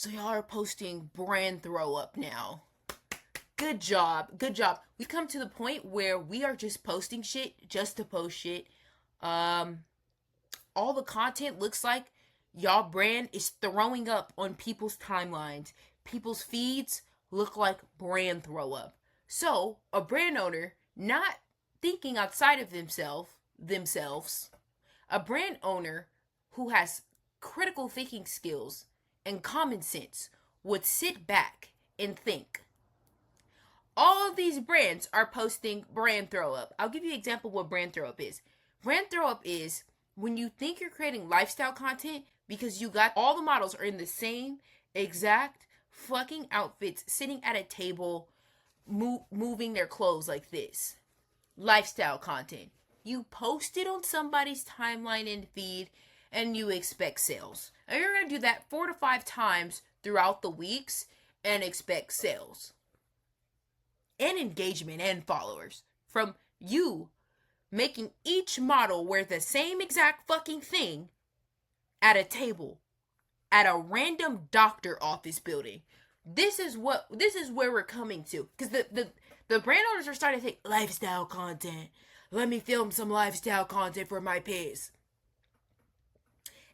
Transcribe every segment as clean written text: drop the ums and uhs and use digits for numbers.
So y'all are posting brand throw up now. Good job. Good job. We come to the point where we are just posting shit just to post shit. All the content looks like y'all brand is throwing up on people's timelines. People's feeds look like brand throw up. So, a brand owner not thinking outside of themselves, a brand owner who has critical thinking skills and common sense would sit back and think. All of these brands are posting brand throw up. I'll give you an example of what brand throw up is. Brand throw up is when you think you're creating lifestyle content because you got all the models are in the same exact fucking outfits, sitting at a table, moving their clothes like this. Lifestyle content. You post it on somebody's timeline and feed, and you expect sales. And you're going to do that 4 to 5 times throughout the weeks and expect sales. And engagement and followers. From you making each model wear the same exact fucking thing at a table at a random doctor office building. This is where we're coming to, because the brand owners are starting to take lifestyle content. Let me film some lifestyle content for my pigs.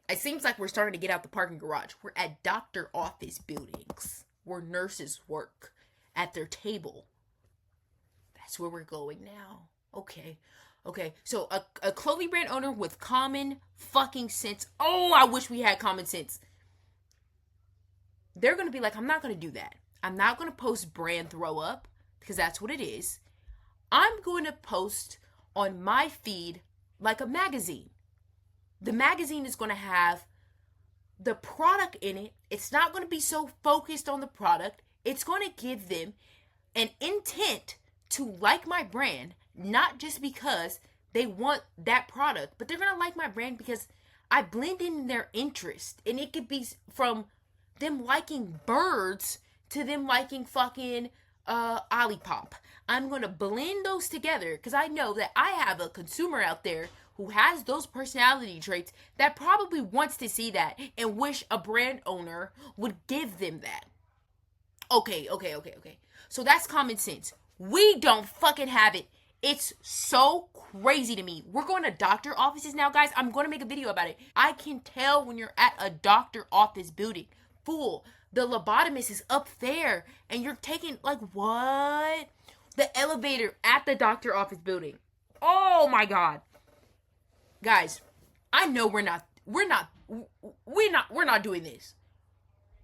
It seems like we're starting to get out the parking garage. We're at doctor office buildings where nurses work at their table. That's where we're going now. Okay. So a clothing brand owner with common fucking sense. Oh, I wish we had common sense. They're going to be like, I'm not going to do that. I'm not going to post brand throw up because that's what it is. I'm going to post on my feed like a magazine. The magazine is going to have the product in it. It's not going to be so focused on the product. It's going to give them an intent to like my brand, not just because they want that product, but they're going to like my brand because I blend in their interest. And it could be from them liking birds to them liking fucking Olipop. I'm going to blend those together because I know that I have a consumer out there who has those personality traits that probably wants to see that and wish a brand owner would give them that. Okay. So that's common sense. We don't fucking have it. It's so crazy to me. We're going to doctor offices now, guys. I'm going to make a video about it. I can tell when you're at a doctor office building. Fool, the lobotomist is up there and you're taking, like, what? The elevator at the doctor office building. Oh my God. Guys, I know we're not doing this.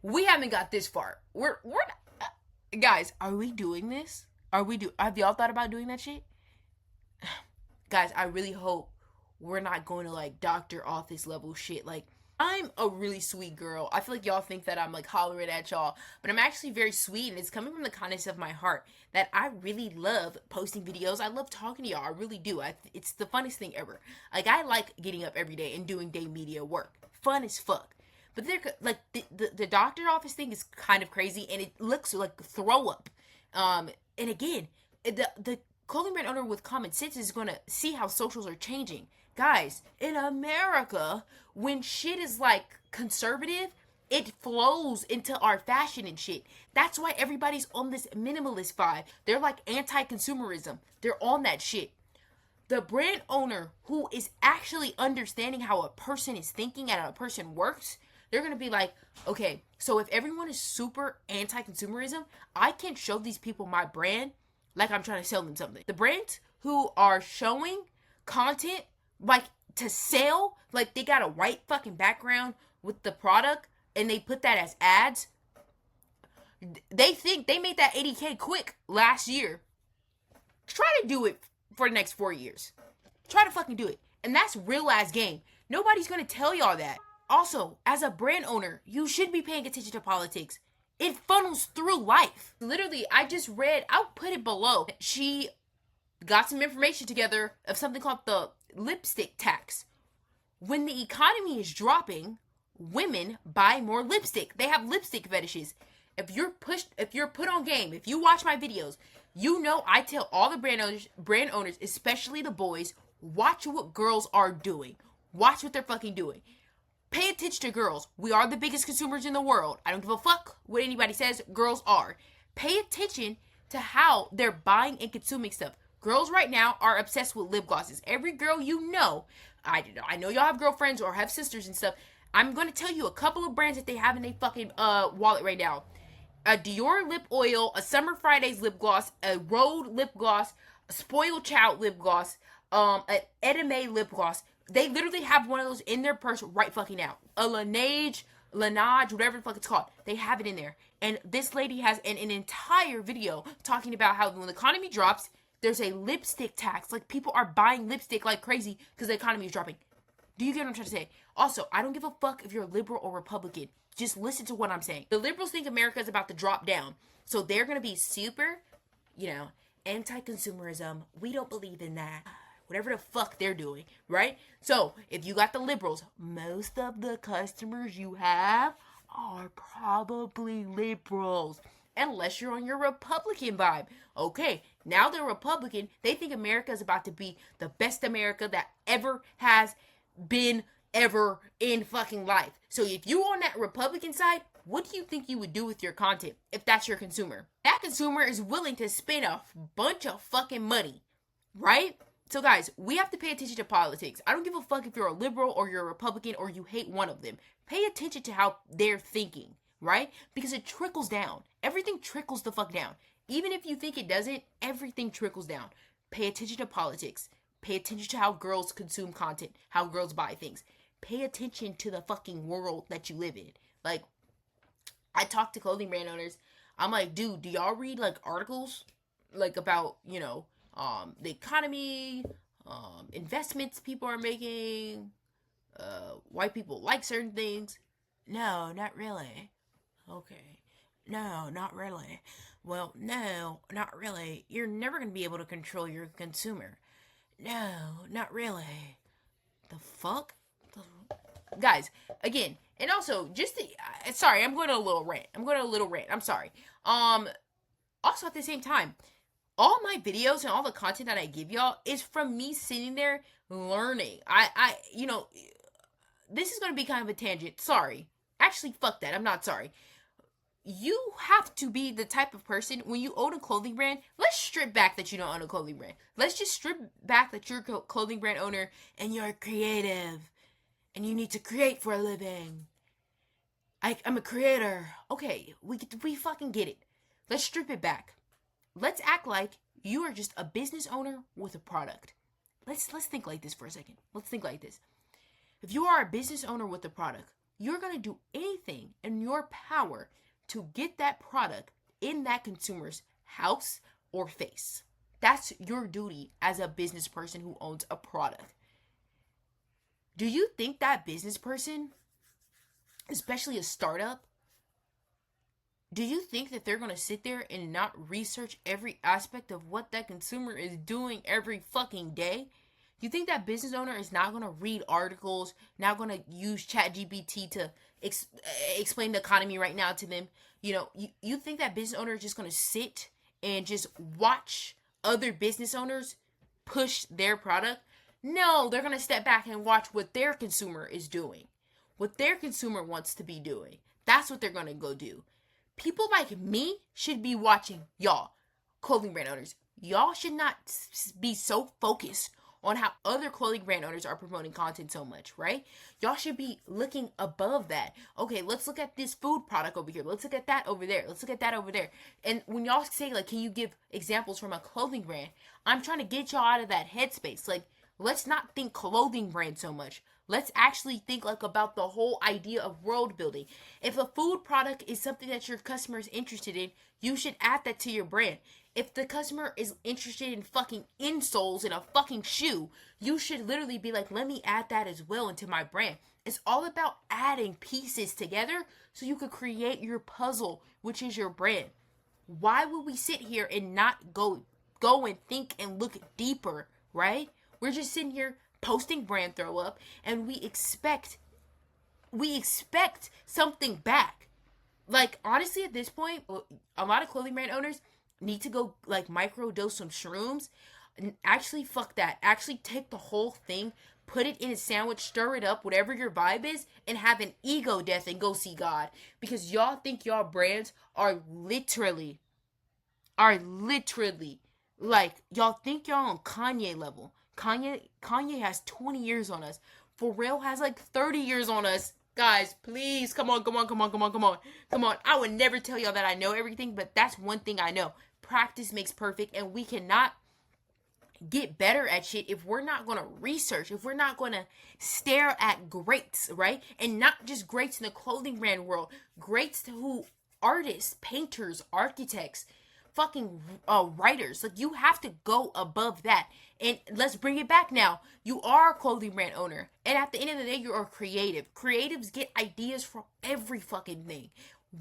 We haven't got this far. We're not, guys, are we doing this? Have y'all thought about doing that shit? Guys, I really hope we're not going to like doctor office level shit. Like, I'm a really sweet girl. I feel like y'all think that I'm like hollering at y'all, but I'm actually very sweet, and it's coming from the kindness of my heart that I really love posting videos. I love talking to y'all. I really do. It's the funnest thing ever. Like, I like getting up every day and doing day media work. Fun as fuck. But they're like the doctor office thing is kind of crazy, and it looks like throw up. And again, the clothing brand owner with common sense is going to see how socials are changing. Guys, in America, when shit is like conservative, it flows into our fashion and shit. That's why everybody's on this minimalist vibe. They're like anti-consumerism. They're on that shit. The brand owner who is actually understanding how a person is thinking and how a person works, they're going to be like, okay, so if everyone is super anti-consumerism, I can show these people my brand like I'm trying to sell them something. The brands who are showing content like to sell, like they got a white fucking background with the product and they put that as ads, they think they made that 80K quick last year. Try to do it for the next 4 years. Try to fucking do it. And that's real ass game. Nobody's going to tell y'all that. Also, as a brand owner, you should be paying attention to politics. It funnels through life. Literally, I just read, I'll put it below. She got some information together of something called the lipstick tax. When the economy is dropping, women buy more lipstick. They have lipstick fetishes. If you're put on game, if you watch my videos, you know I tell all the brand owners, especially the boys, watch what girls are doing. Watch what they're fucking doing. Pay attention to girls. We are the biggest consumers in the world. I don't give a fuck what anybody says. Girls are. Pay attention to how they're buying and consuming stuff. Girls right now are obsessed with lip glosses. Every girl you know, I know y'all have girlfriends or have sisters and stuff. I'm going to tell you a couple of brands that they have in their fucking wallet right now. A Dior lip oil, a Summer Fridays lip gloss, a Rhode lip gloss, a Spoiled Child lip gloss, an Edame lip gloss. They literally have one of those in their purse right fucking now. A Laneige, whatever the fuck it's called. They have it in there. And this lady has an entire video talking about how when the economy drops, there's a lipstick tax. Like, people are buying lipstick like crazy because the economy is dropping. Do you get what I'm trying to say? Also, I don't give a fuck if you're liberal or Republican. Just listen to what I'm saying. The liberals think America is about to drop down. So they're going to be super, anti-consumerism. We don't believe in that. Whatever the fuck they're doing, right? So, if you got the liberals, most of the customers you have are probably liberals. Unless you're on your Republican vibe. Okay, now they're Republican. They think America is about to be the best America that ever has been ever in fucking life. So if you on that Republican side, what do you think you would do with your content if that's your consumer? That consumer is willing to spend a bunch of fucking money, right? So guys, we have to pay attention to politics. I don't give a fuck if you're a liberal or you're a Republican or you hate one of them. Pay attention to how they're thinking, right? Because it trickles down. Everything trickles the fuck down. Even if you think it doesn't, everything trickles down. Pay attention to politics. Pay attention to how girls consume content, how girls buy things. Pay attention to the fucking world that you live in. Like, I talk to clothing brand owners. I'm like, dude, do y'all read like articles like about, the economy, investments people are making, why people like certain things? No, not really. Okay. No, not really. Well, no, not really. You're never going to be able to control your consumer. No, not really. The fuck? Guys, again, and also, sorry, I'm going to a little rant. I'm sorry. Also at the same time, all my videos and all the content that I give y'all is from me sitting there learning. This is going to be kind of a tangent. Sorry. Actually, fuck that. I'm not sorry. You have to be the type of person, when you own a clothing brand, let's strip back that you don't own a clothing brand. Let's just strip back that you're a clothing brand owner and you're creative and you need to create for a living. I'm a creator. Okay, we fucking get it. Let's strip it back. Let's act like you are just a business owner with a product. Let's think like this for a second. Let's think like this. If you are a business owner with a product, you're going to do anything in your power to get that product in that consumer's house or face. That's your duty as a business person who owns a product. Do you think that business person, especially a startup, do you think that they're going to sit there and not research every aspect of what that consumer is doing every fucking day? You think that business owner is not going to read articles, not going to use ChatGPT to explain the economy right now to them? You think that business owner is just going to sit and just watch other business owners push their product? No, they're going to step back and watch what their consumer is doing, what their consumer wants to be doing. That's what they're going to go do. People like me should be watching y'all, clothing brand owners. Y'all should not be so focused on how other clothing brand owners are promoting content so much, right? Y'all should be looking above that. Okay, let's look at this food product over here. Let's look at that over there. Let's look at that over there. And when y'all say, like, can you give examples from a clothing brand? I'm trying to get y'all out of that headspace. Like, let's not think clothing brand so much. Let's actually think like about the whole idea of world building. If a food product is something that your customer is interested in, you should add that to your brand. If the customer is interested in fucking insoles in a fucking shoe, you should literally be like, let me add that as well into my brand. It's all about adding pieces together so you could create your puzzle, which is your brand. Why would we sit here and not go and think and look deeper, right? We're just sitting here posting brand throw up and we expect something back. Like, honestly, at this point, a lot of clothing brand owners need to go like micro dose some shrooms. And actually, fuck that. Actually take the whole thing, put it in a sandwich, stir it up, whatever your vibe is, and have an ego death and go see God. Because y'all think y'all brands are literally, like, y'all think y'all on Kanye level. Kanye has 20 years on us. Pharrell has like 30 years on us. Guys, please, come on. I would never tell y'all that I know everything, but that's one thing I know. Practice makes perfect, and we cannot get better at shit if we're not going to research, if we're not going to stare at greats, right? And not just greats in the clothing brand world, greats who artists, painters, architects, fucking writers. Like, you have to go above that. And let's bring it back now. You are a clothing brand owner, and at the end of the day, you are creative. Creatives get ideas from every fucking thing.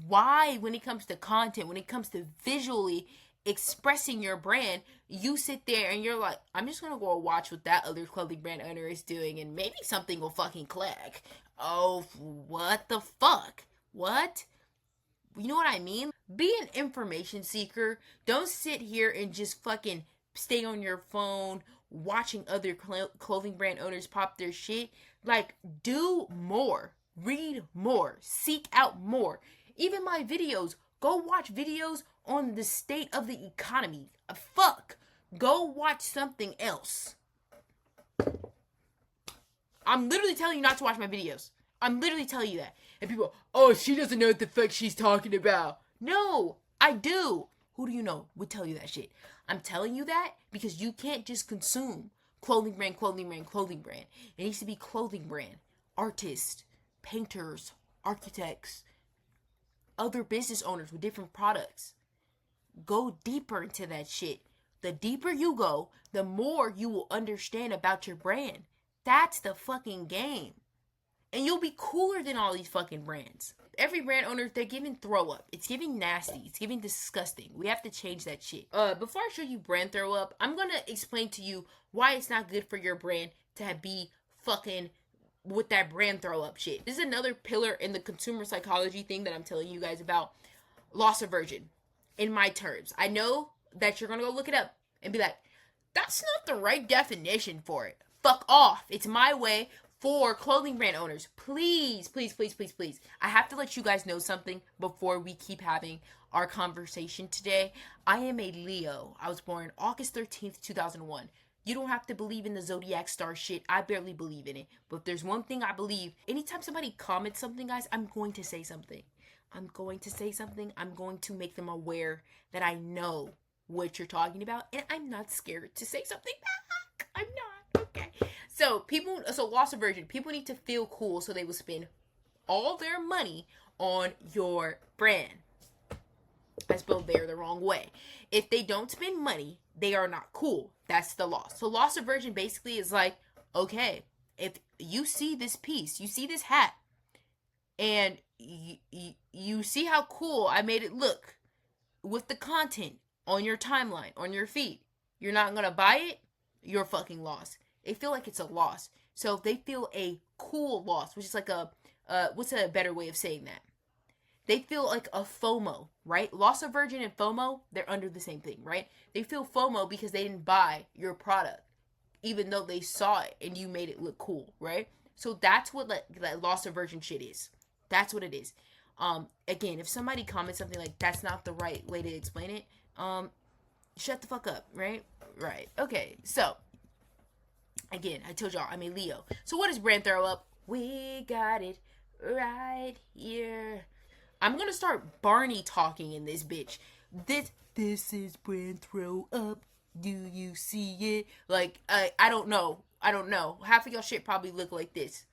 Why, when it comes to content, when it comes to visually expressing your brand, you sit there and you're like, I'm just gonna go watch what that other clothing brand owner is doing, and maybe something will fucking click. Oh, what the fuck? What? You know what I mean? Be an information seeker. Don't sit here and just fucking stay on your phone watching other clothing brand owners pop their shit. Like, do more. Read more. Seek out more. Even my videos. Go watch videos on the state of the economy. Fuck. Go watch something else. I'm literally telling you not to watch my videos. I'm literally telling you that. And people, oh, she doesn't know what the fuck she's talking about. No, I do. Who do you know would tell you that shit? I'm telling you that because you can't just consume clothing brand. It needs to be clothing brand. Artists, painters, architects, other business owners with different products. Go deeper into that shit. The deeper you go, the more you will understand about your brand. That's the fucking game. And you'll be cooler than all these fucking brands. Every brand owner, they're giving throw up. It's giving nasty. It's giving disgusting. We have to change that shit. Before I show you brand throw up, I'm gonna explain to you why it's not good for your brand to be fucking with that brand throw up shit. This is another pillar in the consumer psychology thing that I'm telling you guys about. Loss aversion. In my terms. I know that you're gonna go look it up and be like, that's not the right definition for it. Fuck off. It's my way. For clothing brand owners, please. I have to let you guys know something before we keep having our conversation today. I am a Leo. I was born August 13th, 2001. You don't have to believe in the zodiac star shit. I barely believe in it. But if there's one thing I believe, anytime somebody comments something, guys, I'm going to say something. I'm going to make them aware that I know what you're talking about. And I'm not scared to say something back. I'm not. Okay. So loss aversion. People need to feel cool, so they will spend all their money on your brand. I spelled there the wrong way. If they don't spend money, they are not cool. That's the loss. So loss aversion basically is like, okay, if you see this piece, you see this hat, and you see how cool I made it look with the content on your timeline, on your feed, you're not gonna buy it, you're fucking lost. They feel like it's a loss. So if they feel a cool loss, which is like what's a better way of saying that? They feel like a FOMO, right? Loss aversion and FOMO, they're under the same thing, right? They feel FOMO because they didn't buy your product, even though they saw it and you made it look cool, right? So that's what that loss aversion shit is. That's what it is. Again, if somebody comments something like that's not the right way to explain it, shut the fuck up, right? Right. Okay, so again, I told y'all I'm a Leo. So what is brand throw up? We got it right here. I'm gonna start Barney talking in this bitch. This is brand throw up. Do you see it? Like, I don't know. Half of y'all shit probably look like this.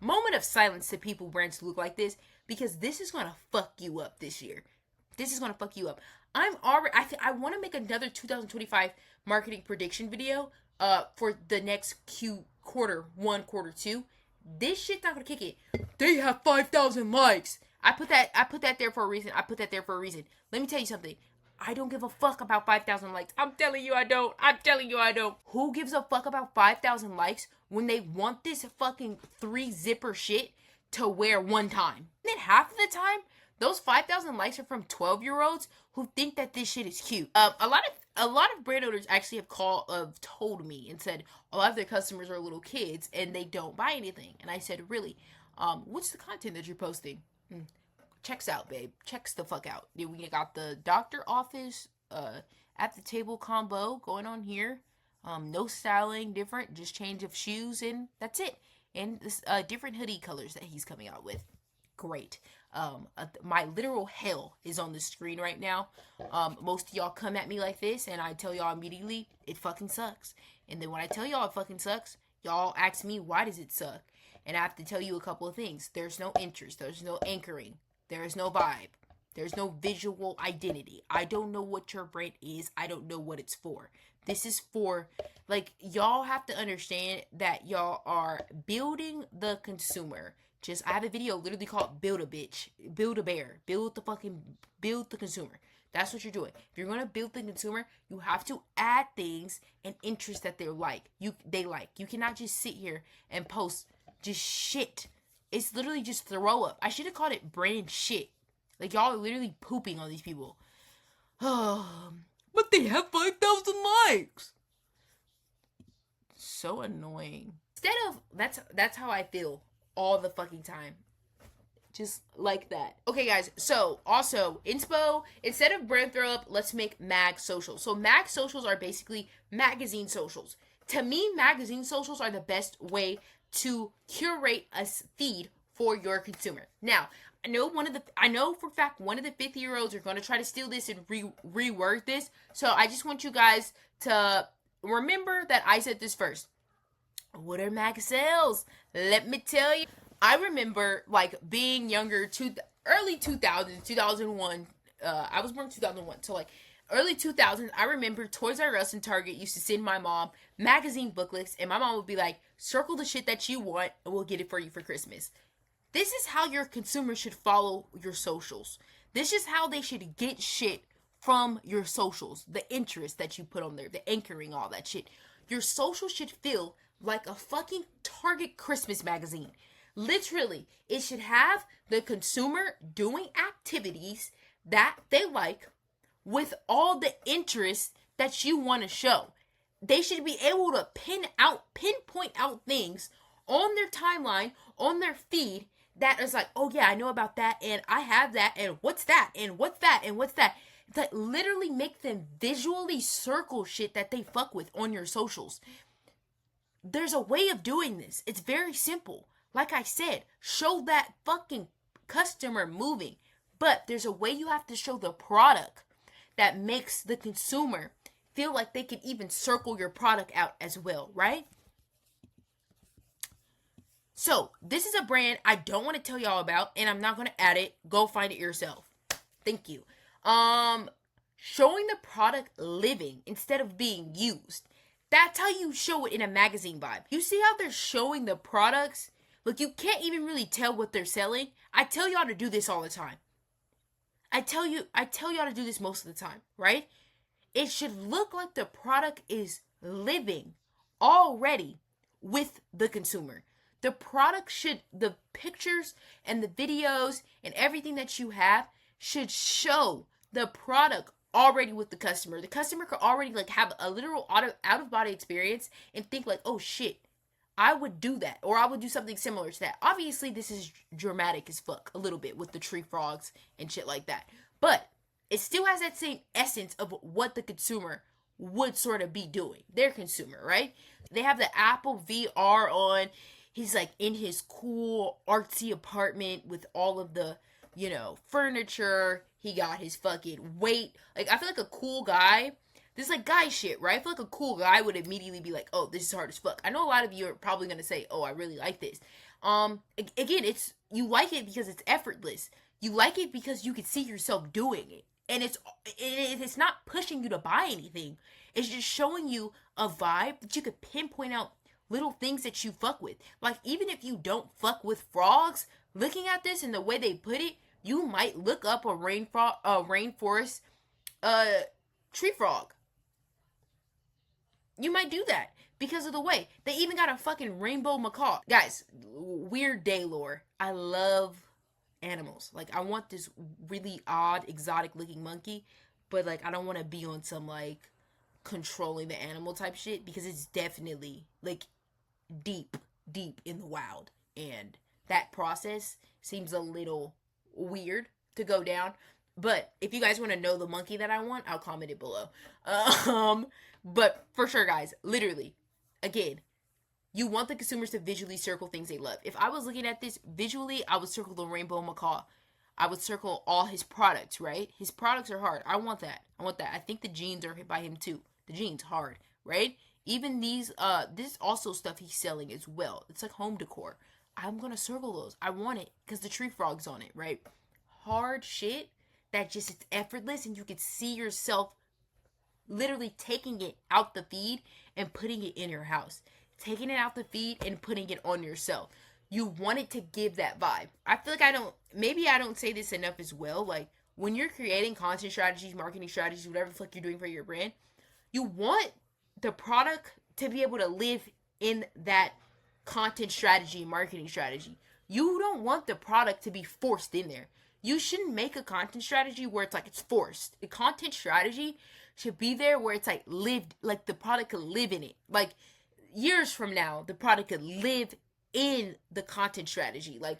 Moment of silence to people brands look like this, because this is gonna fuck you up this year. This is gonna fuck you up. I want to make another 2025 marketing prediction video for the next quarter 1, quarter 2. This shit's not gonna kick it. They have 5,000 likes. I put that there for a reason. Let me tell you something. I don't give a fuck about 5,000 likes. I'm telling you I don't. Who gives a fuck about 5,000 likes when they want this fucking 3-zipper shit to wear one time? And then half of the time, those 5,000 likes are from 12-year-olds who think that this shit is cute. A lot of A lot of brand owners actually have told me and said a lot of their customers are little kids and they don't buy anything. And I said, really, what's the content that you're posting? Checks out, babe. Checks the fuck out. We got the doctor office, at the table combo going on here. No styling different, just change of shoes and that's it. And this different hoodie colors that he's coming out with. Great. My literal hell is on the screen right now. Most of y'all come at me like this, and I tell y'all immediately it fucking sucks. And then when I tell y'all it fucking sucks, y'all ask me why does it suck, and I have to tell you a couple of things. There's no interest. There's no anchoring. There is no vibe. There's no visual identity. I don't know what your brand is. I don't know what it's for. This is for, like, y'all have to understand that y'all are building the consumer. I have a video literally called Build a Bitch, Build a Bear, build the consumer. That's what you're doing. If you're going to build the consumer, you have to add things and interests that they like. You cannot just sit here and post just shit. It's literally just throw up. I should have called it brand shit. Like, y'all are literally pooping on these people. But they have 5,000 likes. So annoying. Instead of, that's how I feel all the fucking time. Just like that. Okay, guys, so also inspo, instead of brand throw up, let's make mag socials. So mag socials are basically magazine socials. To me, magazine socials are the best way to curate a feed for your consumer. Now, I know for a fact one of the 50-year-olds are going to try to steal this and reword this. So I just want you guys to remember that I said this first. What are mag sales? Let me tell you. I remember, like, being younger, early 2000s, 2001. I was born in 2001. So, like, early 2000s, I remember Toys R Us and Target used to send my mom magazine booklets. And my mom would be like, circle the shit that you want and we'll get it for you for Christmas. This is how your consumers should follow your socials. This is how they should get shit from your socials. The interest that you put on there, the anchoring, all that shit. Your social should feel like a fucking Target Christmas magazine. Literally, it should have the consumer doing activities that they like with all the interest that you want to show. They should be able to pinpoint out things on their timeline, on their feed, that is like, oh yeah, I know about that, and I have that, and what's that, and what's that, and what's that. That literally make them visually circle shit that they fuck with on your socials. There's a way of doing this. It's very simple. Like I said, show that fucking customer moving. But there's a way you have to show the product that makes the consumer feel like they can even circle your product out as well, right? So, this is a brand I don't want to tell y'all about, and I'm not going to add it. Go find it yourself. Thank you. Showing the product living instead of being used. That's how you show it in a magazine vibe. You see how they're showing the products? Look, you can't even really tell what they're selling. I tell y'all to do this all the time. I tell y'all to do this most of the time, right? It should look like the product is living already with the consumer. The pictures and the videos and everything that you have should show the product already with the customer. The customer could already like have a literal out of body experience and think like, oh shit, I would do that, or I would do something similar to that. Obviously, this is dramatic as fuck a little bit with the tree frogs and shit like that, but it still has that same essence of what the consumer would sort of be doing. Their consumer, right? They have the Apple VR on. He's like in his cool artsy apartment with all of the, furniture. He got his fucking weight. Like, I feel like a cool guy. This is like guy shit, right? I feel like a cool guy would immediately be like, oh, this is hard as fuck. I know a lot of you are probably going to say, oh, I really like this. Again, you like it because it's effortless. You like it because you can see yourself doing it. And it's not pushing you to buy anything. It's just showing you a vibe that you could pinpoint out little things that you fuck with. Like, even if you don't fuck with frogs, looking at this and the way they put it, you might look up a rainforest tree frog. You might do that because of the way. They even got a fucking rainbow macaw. Guys, weird day lore. I love animals. Like, I want this really odd, exotic looking monkey, but like, I don't want to be on some like controlling the animal type shit, because it's definitely like deep, deep in the wild. And that process seems a little weird to go down. But if you guys want to know the monkey that I want, I'll comment it below. Um, but for sure, guys, literally, again, you want the consumers to visually circle things they love. If I was looking at this visually, I would circle the rainbow macaw. I would circle all his products, right? His products are hard. I want that. I want that. I think the jeans are by him too. The jeans hard, right? Even these this is also stuff he's selling as well. It's like home decor. I'm gonna circle those. I want it because the tree frog's on it, right? Hard shit that just it's effortless and you can see yourself literally taking it out the feed and putting it in your house. Taking it out the feed and putting it on yourself. You want it to give that vibe. I feel like I don't say this enough as well. Like, when you're creating content strategies, marketing strategies, whatever the fuck you're doing for your brand, you want the product to be able to live in that content strategy, marketing strategy. You don't want the product to be forced in there. You shouldn't make a content strategy where it's like it's forced. The content strategy should be there where it's like lived, like the product could live in it. Like, years from now, the product could live in the content strategy. Like,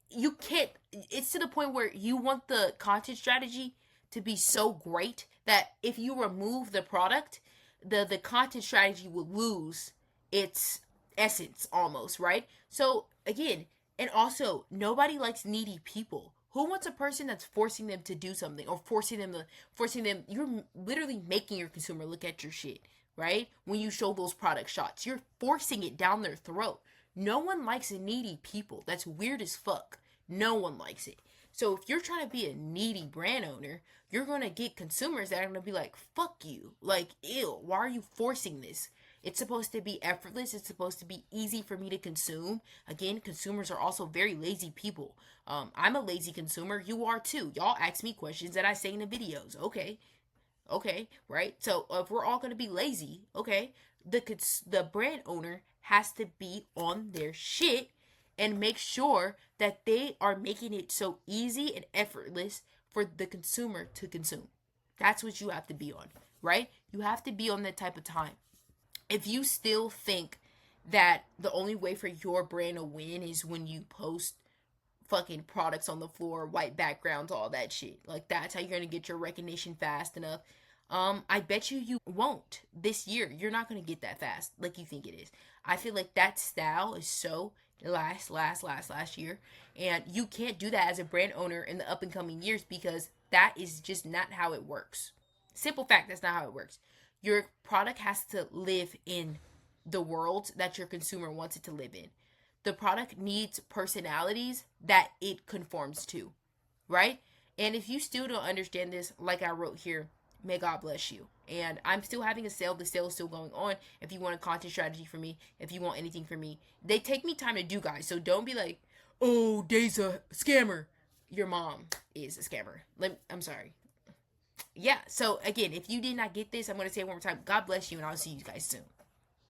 you can't, it's to the point where you want the content strategy to be so great that if you remove the product, the content strategy will lose its essence almost, right? So again, and also, nobody likes needy people. Who wants a person that's forcing them to do something, or forcing them? You're literally making your consumer look at your shit, right? When you show those product shots, you're forcing it down their throat. No one likes needy people. That's weird as fuck. No one likes it. So if you're trying to be a needy brand owner, you're going to get consumers that are going to be like, fuck you. Like, ew, why are you forcing this? It's supposed to be effortless. It's supposed to be easy for me to consume. Again, consumers are also very lazy people. I'm a lazy consumer. You are too. Y'all ask me questions that I say in the videos. Okay, right? So if we're all going to be lazy, okay, the brand owner has to be on their shit and make sure that they are making it so easy and effortless for the consumer to consume. That's what you have to be on, right? You have to be on that type of time. If you still think that the only way for your brand to win is when you post fucking products on the floor, white backgrounds, all that shit, like that's how you're gonna get your recognition fast enough, I bet you won't this year. You're not gonna get that fast like you think it is. I feel like that style is so last year, and you can't do that as a brand owner in the up and coming years, because that is just not how it works. Simple fact, that's not how it works. Your product has to live in the world that your consumer wants it to live in. The product needs personalities that it conforms to, right? And if you still don't understand this, like I wrote here, may God bless you. And I'm still having a sale. The sale is still going on. If you want a content strategy for me, if you want anything from me, they take me time to do, guys. So don't be like, oh, Day's a scammer. Your mom is a scammer. I'm sorry. Yeah. So again, if you did not get this, I'm going to say it one more time. God bless you, and I'll see you guys soon.